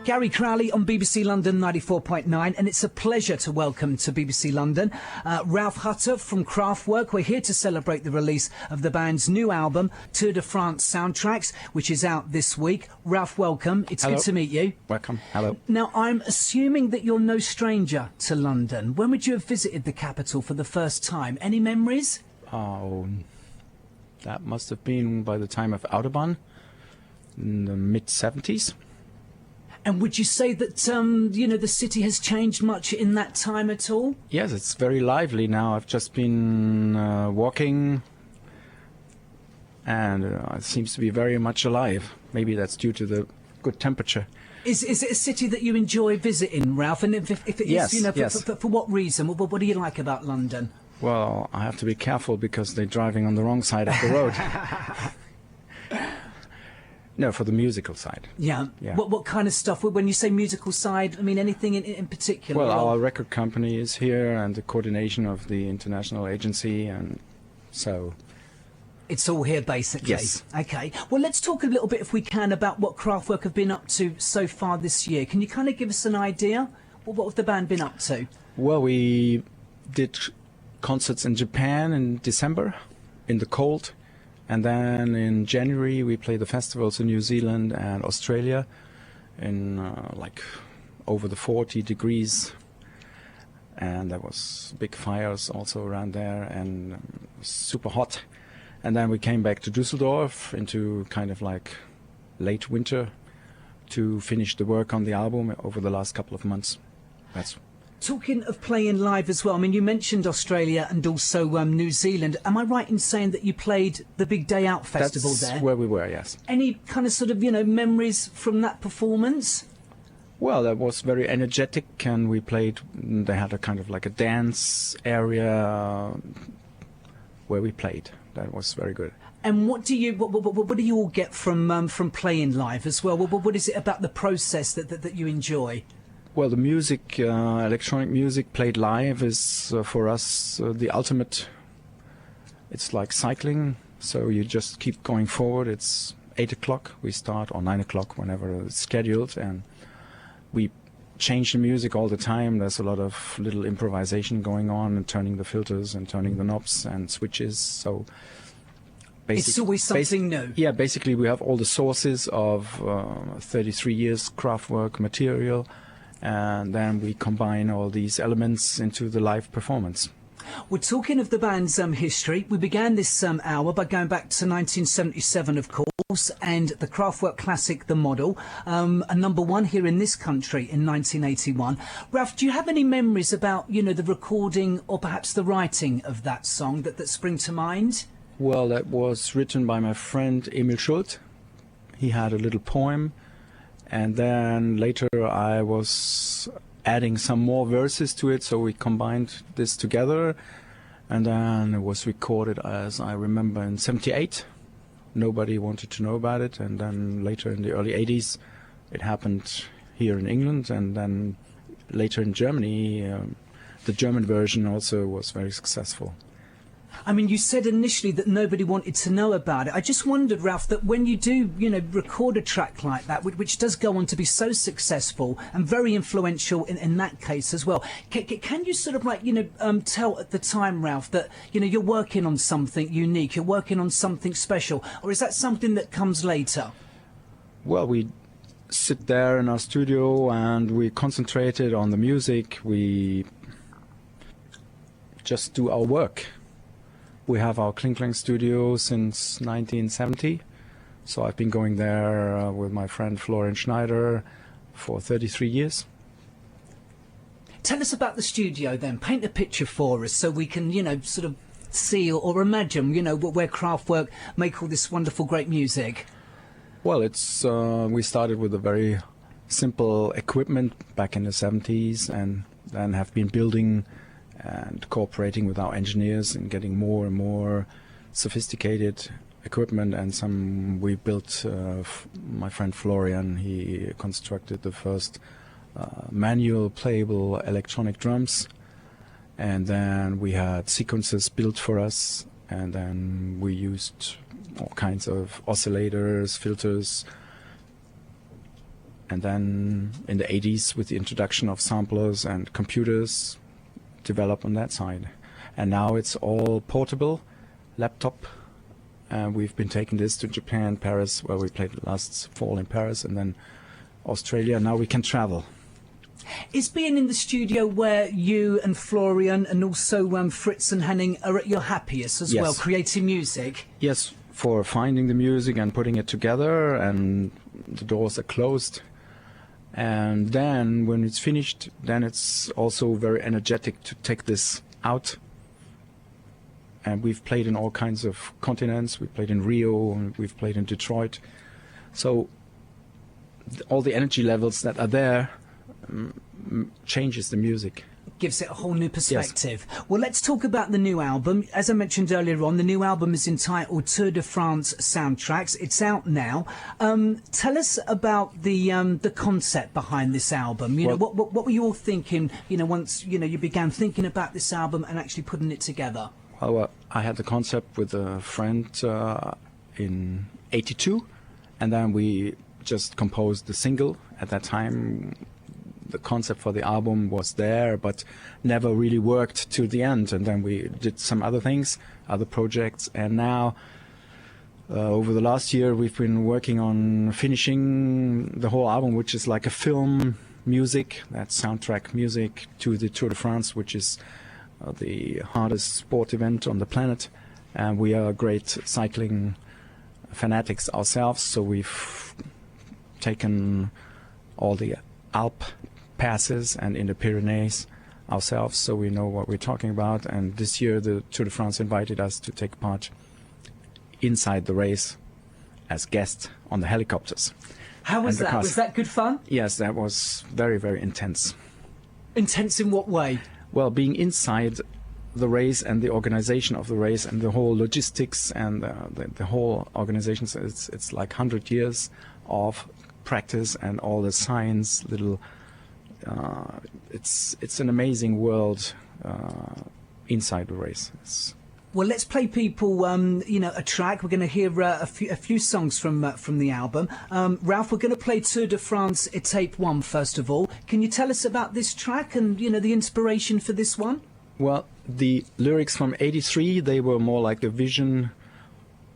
Gary Crowley on BBC London 94.9, and it's a pleasure to welcome to BBC London Ralph Hutter from Kraftwerk. We're here to celebrate the release of the band's new album, Tour de France Soundtracks, which is out this week. Ralph, welcome. It's Hello. Good to meet you. Welcome. Hello. Now, I'm assuming that you're no stranger to London. When would you have visited the capital for the first time? Any memories? Oh, that must have been by the time of Autobahn in the mid-70s. And would you say that, the city has changed much in that time at all? Yes, it's very lively now. I've just been walking, and it seems to be very much alive. Maybe that's due to the good temperature. Is it a city that you enjoy visiting, Ralph? And if it is, Yes, yes. For what reason? What do you like about London? Well, I have to be careful because they're driving on the wrong side of the road. No, for the musical side. Yeah. Yeah. What kind of stuff? When you say musical side, I mean anything in particular? Well, or- our record company is here, and the coordination of the international agency, and so... It's all here, basically. Yes. Okay. Well, let's talk a little bit, if we can, about what Kraftwerk have been up to so far this year. Can you kind of give us an idea? What have the band been up to? Well, we did concerts in Japan in December, in the cold, and then in January we played the festivals in New Zealand and Australia in over the 40 degrees, and there was big fires also around there, and super hot. And then we came back to Düsseldorf into kind of like late winter to finish the work on the album over the last couple of months. That's Talking of playing live as well, I mean, you mentioned Australia and also New Zealand. Am I right in saying that you played the Big Day Out festival That's there? where we were, yes. Any kind of sort of, memories from that performance? Well, that was very energetic, and we played. They had a kind of like a dance area where we played. That was very good. And what do you all get from playing live as well? What is it about the process that you enjoy? Well, the music, electronic music played live is for us the ultimate. It's like cycling, so you just keep going forward. It's 8 o'clock we start, or 9 o'clock, whenever it's scheduled, and we change the music all the time. There's a lot of little improvisation going on, and turning the filters and turning the knobs and switches. So It's always something new. Yeah, basically we have all the sources of 33 years Kraftwerk material, and then we combine all these elements into the live performance. We're talking of the band's history. We began this hour by going back to 1977, of course, and the Kraftwerk classic, The Model, a number one here in this country in 1981. Ralph, do you have any memories about, the recording or perhaps the writing of that song that spring to mind? Well, that was written by my friend Emil Schult. He had a little poem, and then later I was adding some more verses to it, so we combined this together, and then it was recorded, as I remember, in 78. Nobody wanted to know about it, and then later in the early 80s it happened here in England, and then later in Germany the German version also was very successful. I mean, you said initially that nobody wanted to know about it. I just wondered, Ralph, that when you do, record a track like that, which does go on to be so successful and very influential in that case as well, can you sort of tell at the time, Ralph, that, you're working on something unique, you're working on something special, or is that something that comes later? Well, we sit there in our studio and we concentrated on the music. We just do our work. We have our Kling Klang studio since 1970, so I've been going there with my friend Florian Schneider for 33 years. Tell us about the studio then. Paint a picture for us so we can, sort of see or imagine, where Kraftwerk make all this wonderful, great music. Well, it's we started with a very simple equipment back in the 70s, and then have been building and cooperating with our engineers and getting more and more sophisticated equipment. And some we built, my friend Florian, he constructed the first manual playable electronic drums, and then we had sequencers built for us, and then we used all kinds of oscillators, filters, And then in the 80s, with the introduction of samplers and computers, developed on that side. And now it's all portable, laptop. We've been taking this to Japan, Paris, where we played last fall in Paris, and then Australia. Now we can travel. Is being in the studio where you and Florian and also Fritz and Henning are at your happiest as Yes. well, creating music? Yes, for finding the music and putting it together, and the doors are closed. And then when it's finished, then it's also very energetic to take this out. And we've played in all kinds of continents. We played in Rio, and we've played in Detroit. So all the energy levels that are there changes the music. Gives it a whole new perspective. Yes. Well, let's talk about the new album. As I mentioned earlier on, the new album is entitled Tour de France Soundtracks. It's out now. Tell us about the concept behind this album. You know, what were you all thinking, once, you began thinking about this album and actually putting it together? Well, I had the concept with a friend in '82, and then we just composed the single. At that time, the concept for the album was there, but never really worked to the end. And then we did some other things, other projects, and now over the last year we've been working on finishing the whole album, which is like a film music, that soundtrack music to the Tour de France, which is the hardest sport event on the planet. And we are great cycling fanatics ourselves, so we've taken all the Alp passes and in the Pyrenees ourselves, so we know what we're talking about. And this year the Tour de France invited us to take part inside the race as guests on the helicopters. How was that? Was that good fun? Yes, that was very, very intense. Intense in what way? Well, being inside the race and the organization of the race and the whole logistics and the whole organization, so it's like 100 years of practice and all the science, little it's an amazing world inside the race. Well, let's play people, a track. We're going to hear a few songs from the album. Ralph, we're going to play Tour de France Etape 1 first of all. Can you tell us about this track and, the inspiration for this one? Well, the lyrics from '83, they were more like a vision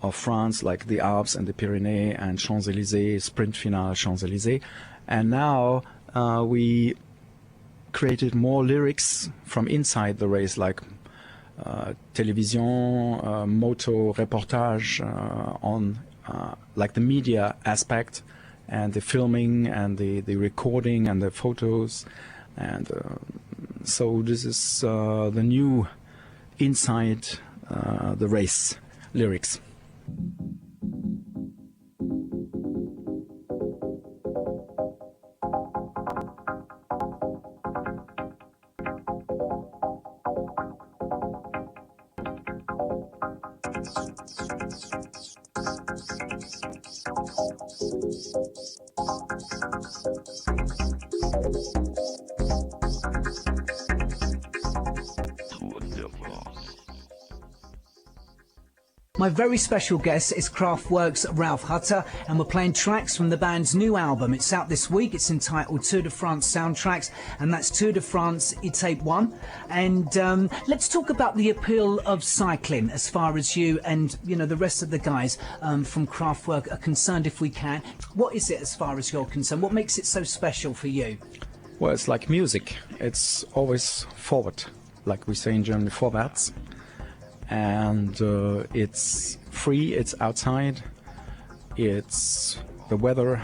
of France, like the Alps and the Pyrenees and Champs-Élysées, sprint finale Champs-Élysées. And now we created more lyrics from inside the race, like television, moto reportage on like the media aspect and the filming and the recording and the photos. And so this is the new inside the race lyrics. My very special guest is Kraftwerk's Ralf Hutter, and we're playing tracks from the band's new album. It's out this week. It's entitled Tour de France Soundtracks, and that's Tour de France Etape 1. And let's talk about the appeal of cycling as far as you and, the rest of the guys from Kraftwerk are concerned, if we can. What is it as far as you're concerned? What makes it so special for you? Well, it's like music. It's always forward, like we say in Germany, vorwärts. And it's free, it's outside, it's the weather,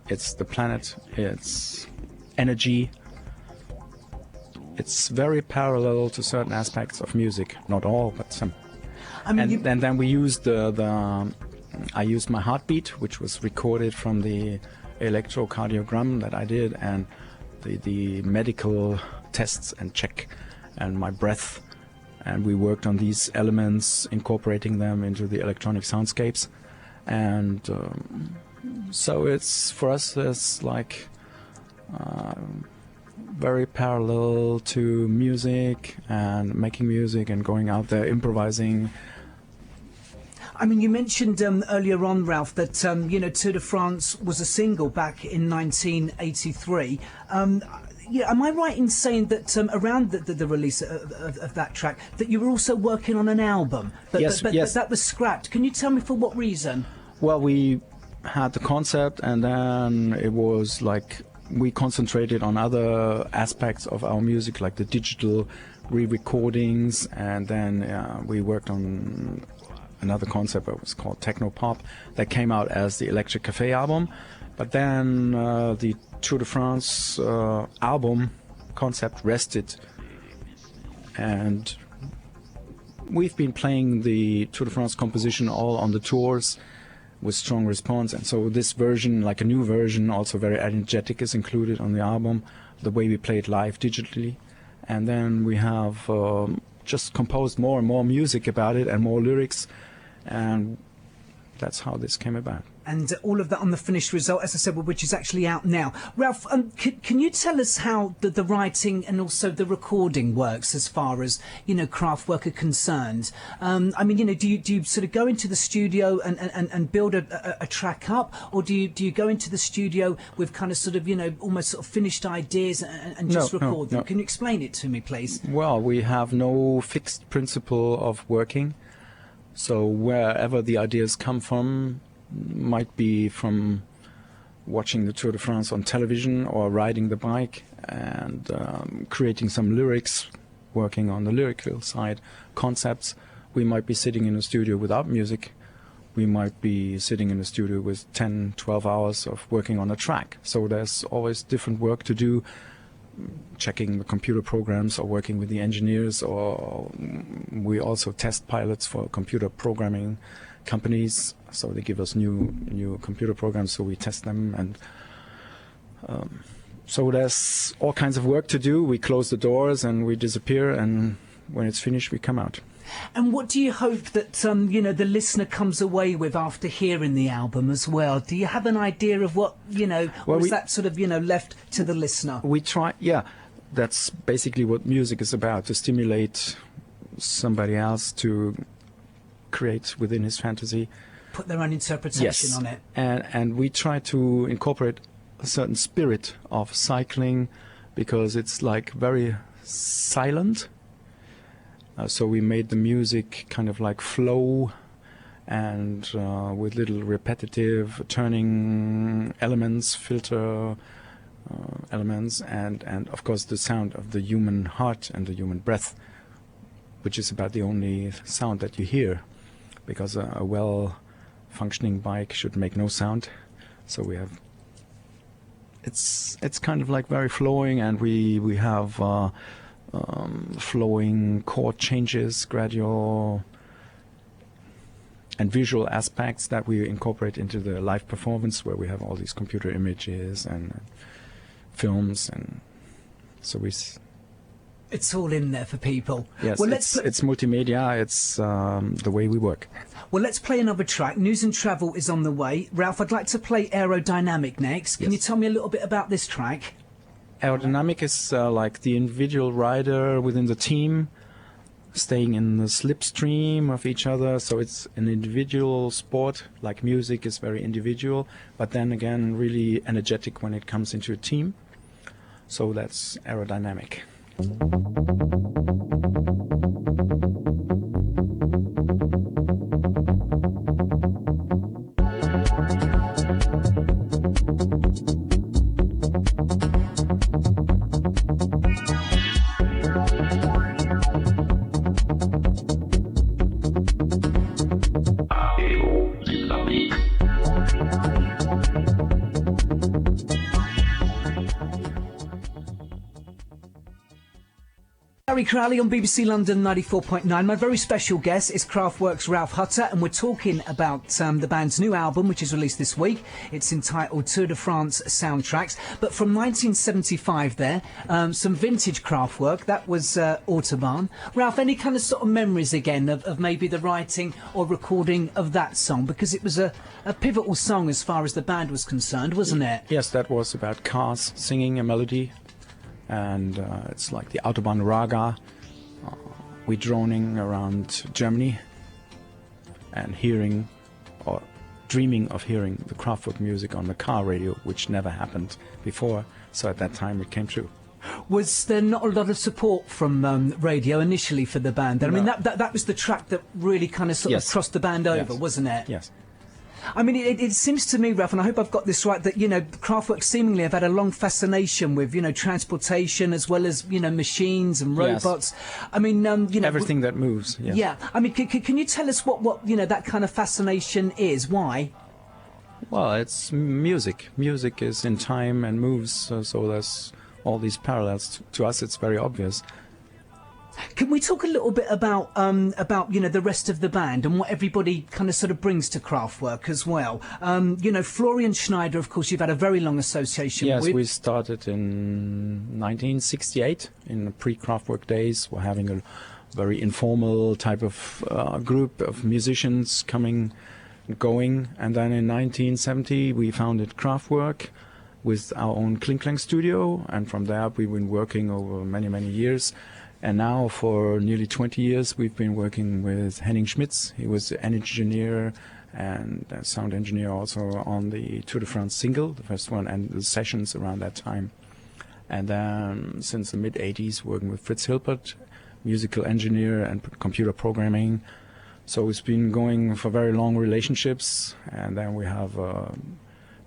it's the planet, it's energy. It's very parallel to certain aspects of music, not all, but some. I mean, and then we used I used my heartbeat, which was recorded from the electrocardiogram that I did, and the medical tests and check, and my breath. And we worked on these elements, incorporating them into the electronic soundscapes. And so it's, for us, it's like very parallel to music and making music and going out there improvising. I mean, you mentioned earlier on, Ralph, that you know, Tour de France was a single back in 1983. Yeah, am I right in saying that around the release of that track, that you were also working on an album? Yes. But that was scrapped. Can you tell me for what reason? Well, we had the concept, and then it was like we concentrated on other aspects of our music, like the digital re-recordings, and then we worked on another concept that was called Techno Pop that came out as the Electric Cafe album. But then the Tour de France album concept rested, and we've been playing the Tour de France composition all on the tours with strong response, and so this version, like a new version, also very energetic, is included on the album, the way we play it live digitally. And then we have just composed more and more music about it and more lyrics, and that's how this came about. And all of that on the finished result, as I said, which is actually out now. Ralph, can you tell us how the writing and also the recording works as far as, you know, Kraftwerk are concerned? I mean, you know, do you sort of go into the studio and build a track up, or do you go into the studio with kind of sort of, you know, almost sort of finished ideas and just record them? No. Can you explain it to me, please? Well, we have no fixed principle of working, so wherever the ideas come from, might be from watching the Tour de France on television or riding the bike and creating some lyrics, working on the lyrical side, concepts. We might be sitting in a studio without music. We might be sitting in a studio with 10, 12 hours of working on a track. So there's always different work to do, checking the computer programs or working with the engineers, or we also test pilots for computer programming companies, so they give us new computer programs, so we test them, and so there's all kinds of work to do. We close the doors and we disappear, and when it's finished we come out. And what do you hope that you know, the listener comes away with after hearing the album as well? Do you have an idea of what, you know, or is that sort of, you know, left to the listener? We try, yeah, that's basically what music is about, to stimulate somebody else to create within his fantasy, put their own interpretation on it. And we try to incorporate a certain spirit of cycling, because it's like very silent. So we made the music kind of like flow, and with little repetitive turning elements, filter elements, and of course the sound of the human heart and the human breath, which is about the only sound that you hear, because a well-functioning bike should make no sound. So we have, it's kind of like very flowing, and we have flowing chord changes, gradual and visual aspects that we incorporate into the live performance, where we have all these computer images and films, and so it's all in there for people. Yes, well, it's multimedia. It's the way we work. Well, let's play another track. News and Travel is on the way. Ralph, I'd like to play Aerodynamic next. Can you tell me a little bit about this track? Aerodynamic is like the individual rider within the team, staying in the slipstream of each other. So it's an individual sport, like music is very individual, but then again really energetic when it comes into a team. So that's Aerodynamic. Gary Crowley on BBC London 94.9. My very special guest is Kraftwerk's Ralph Hutter, and we're talking about the band's new album, which is released this week. It's entitled Tour de France Soundtracks. But from 1975 there, some vintage Kraftwerk. That was Autobahn. Ralph, any kind of sort of memories again of maybe the writing or recording of that song? Because it was a pivotal song as far as the band was concerned, wasn't it? Yes, that was about cars singing a melody. And it's like the Autobahn Raga. We're droning around Germany, and hearing or dreaming of hearing the Kraftwerk music on the car radio, which never happened before. So at that time it came true. Was there not a lot of support from radio initially for the band? I mean, No. that was the track that really kind of sort of Yes. crossed the band over, Yes. wasn't it? Yes. I mean, it seems to me, Ralph, and I hope I've got this right, that, Kraftwerk seemingly have had a long fascination with, transportation as well as, machines and Yes. robots. I mean, Everything that moves. Yes. Yeah. I mean, can you tell us what that kind of fascination is? Why? Well, it's music. Music is in time and moves, so there's all these parallels. To us, it's very obvious. Can we talk a little bit about the rest of the band and what everybody kind of sort of brings to Kraftwerk as well? Florian Schneider, of course, you've had a very long association Yes, with. we started in 1968 in the pre-Kraftwerk days. We're having a very informal type of group of musicians coming and going. And then in 1970 we founded Kraftwerk with our own Kling Klang studio. And from there we've been working over many, many years. And now for nearly 20 years we've been working with Henning Schmitz. He was an engineer and a sound engineer also on the Tour de France single, the first one, and the sessions around that time. And then since the mid-80s working with Fritz Hilpert, musical engineer and computer programming. So it's been going for very long relationships. And then we have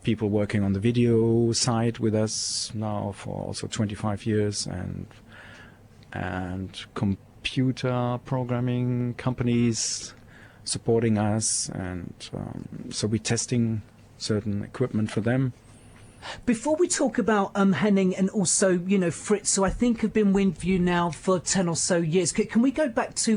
people working on the video side with us now for also 25 years, and computer programming companies supporting us, and so we're testing certain equipment for them. Before we talk about Henning and also Fritz, who I think have been with you now for 10 or so years, can we go back to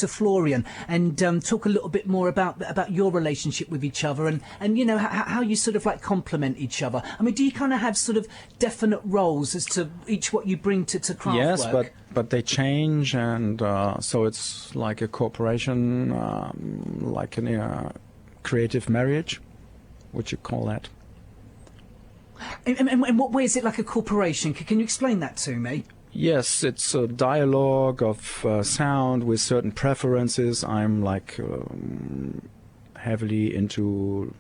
Florian and talk a little bit more about your relationship with each other and how you sort of like complement each other? I mean, do you kind of have sort of definite roles as to each what you bring to Kraftwerk? Yes, but they change, and so it's like a cooperation, like a creative marriage, what you call that. In what way is it like a corporation? Can you explain that to me? Yes, it's a dialogue of sound with certain preferences. I'm like heavily into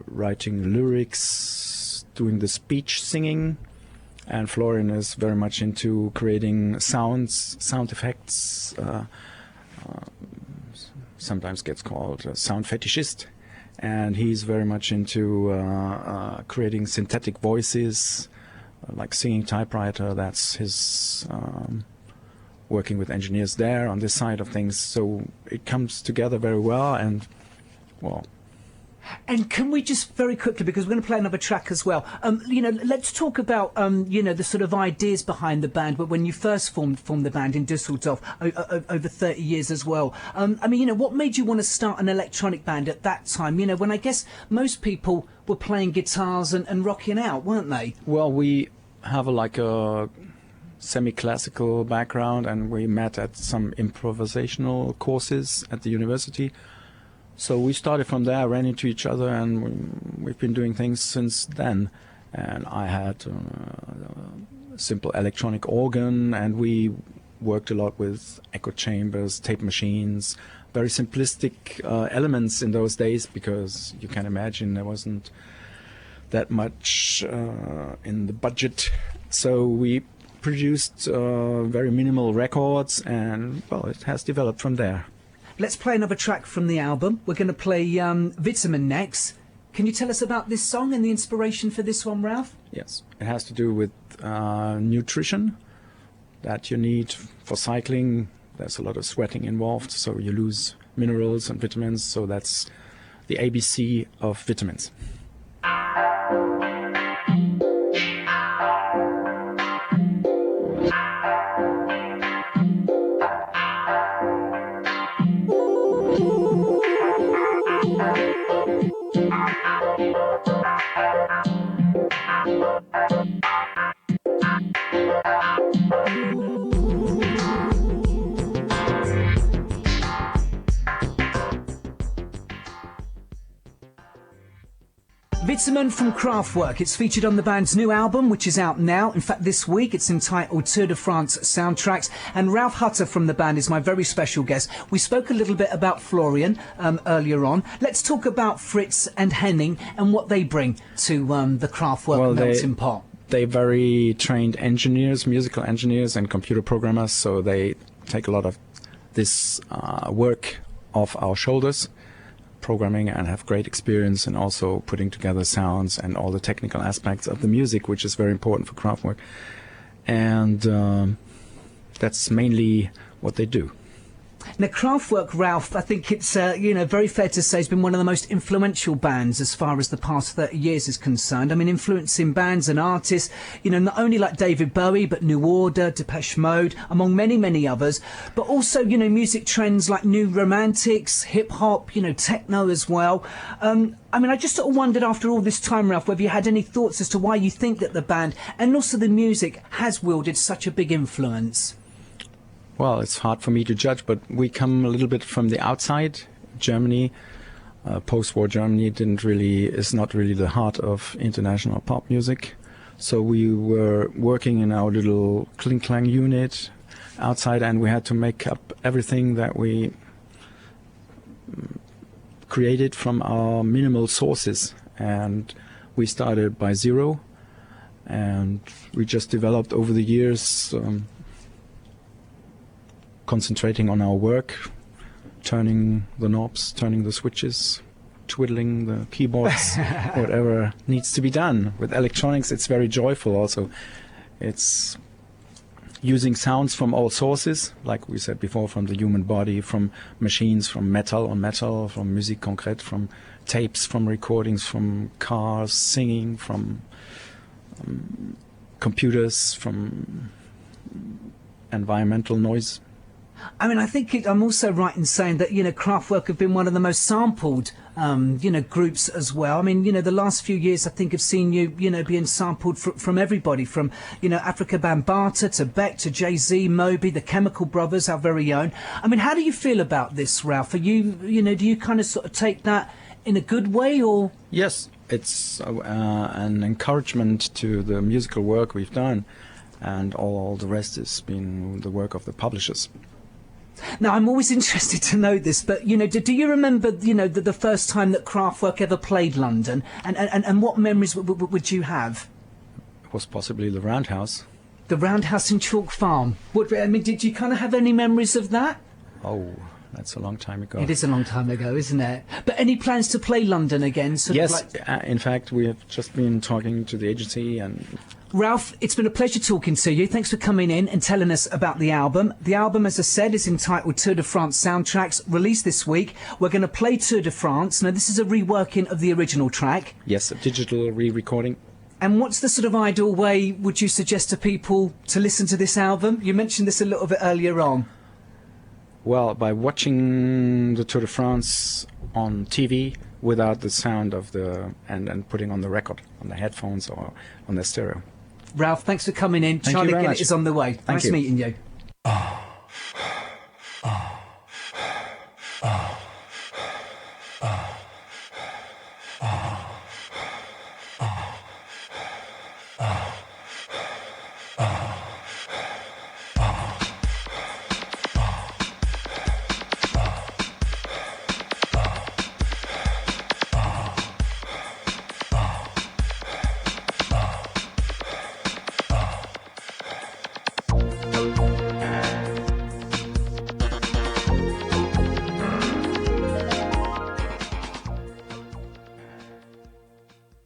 writing lyrics, doing the speech singing, and Florian is very much into creating sound effects. Sometimes gets called a sound fetishist. And he's very much into creating synthetic voices, like singing typewriter. That's his working with engineers there on this side of things. So it comes together very well, and well. And can we just very quickly, because we're going to play another track as well, let's talk about, the sort of ideas behind the band, but when you first formed the band in Düsseldorf over 30 years as well. What made you want to start an electronic band at that time? When I guess most people were playing guitars and rocking out, weren't they? Well, we have a semi-classical background, and we met at some improvisational courses at the university. So we started from there, ran into each other, and we've been doing things since then. And I had a simple electronic organ, and we worked a lot with echo chambers, tape machines, very simplistic elements in those days, because you can imagine there wasn't that much in the budget. So we produced very minimal records, and well, it has developed from there. Let's play another track from the album. We're going to play Vitamin next. Can you tell us about this song and the inspiration for this one, Ralph? Yes, it has to do with nutrition that you need for cycling. There's a lot of sweating involved, so you lose minerals and vitamins. So that's the ABC of vitamins. Vitamin from Kraftwerk. It's featured on the band's new album, which is out now. In fact, this week it's entitled Tour de France Soundtracks. And Ralf Hutter from the band is my very special guest. We spoke a little bit about Florian earlier on. Let's talk about Fritz and Henning and what they bring to the Kraftwerk melting pot. They're very trained engineers, musical engineers and computer programmers, so they take a lot of this work off our shoulders, programming, and have great experience in also putting together sounds and all the technical aspects of the music, which is very important for Kraftwerk. And that's mainly what they do. Now, Kraftwerk, Ralf, I think it's very fair to say, has been one of the most influential bands as far as the past 30 years is concerned. I mean, influencing bands and artists, not only like David Bowie, but New Order, Depeche Mode, among many, many others, but also, music trends like New Romantics, hip-hop, techno as well. I just sort of wondered after all this time, Ralf, whether you had any thoughts as to why you think that the band and also the music has wielded such a big influence. Well, it's hard for me to judge, but we come a little bit from the outside. Germany, post-war Germany is not really the heart of international pop music. So we were working in our little Kling Klang unit outside, and we had to make up everything that we created from our minimal sources. And we started by zero, and we just developed over the years, concentrating on our work, turning the knobs, turning the switches, twiddling the keyboards, whatever needs to be done. With electronics, it's very joyful also. It's using sounds from all sources, like we said before, from the human body, from machines, from metal on metal, from musique concrète, from tapes, from recordings, from cars singing, from computers, from environmental noise. I think I'm also right in saying that, Kraftwerk have been one of the most sampled, groups as well. The last few years I think have seen you, being sampled from everybody, from, Africa Bambaataa to Beck to Jay-Z, Moby, the Chemical Brothers, our very own. How do you feel about this, Ralf? Are you, do you kind of sort of take that in a good way, or? Yes, it's an encouragement to the musical work we've done, and all the rest has been the work of the publishers. Now, I'm always interested to know this, but, do you remember, the first time that Kraftwerk ever played London? And what memories would you have? It was possibly the Roundhouse. The Roundhouse in Chalk Farm. Did you kind of have any memories of that? Oh, that's a long time ago. It is a long time ago, isn't it? But any plans to play London again? Yes, in fact, we have just been talking to the agency and... Ralf, it's been a pleasure talking to you. Thanks for coming in and telling us about the album. The album, as I said, is entitled Tour de France Soundtracks, released this week. We're going to play Tour de France. Now, this is a reworking of the original track. Yes, a digital re-recording. And what's the sort of ideal way would you suggest to people to listen to this album? You mentioned this a little bit earlier on. Well, by watching the Tour de France on TV without the sound of and putting on the record, on the headphones or on the stereo. Ralf, thanks for coming in. Thank Charlie you very Ginnett much. is on the way. Nice meeting you.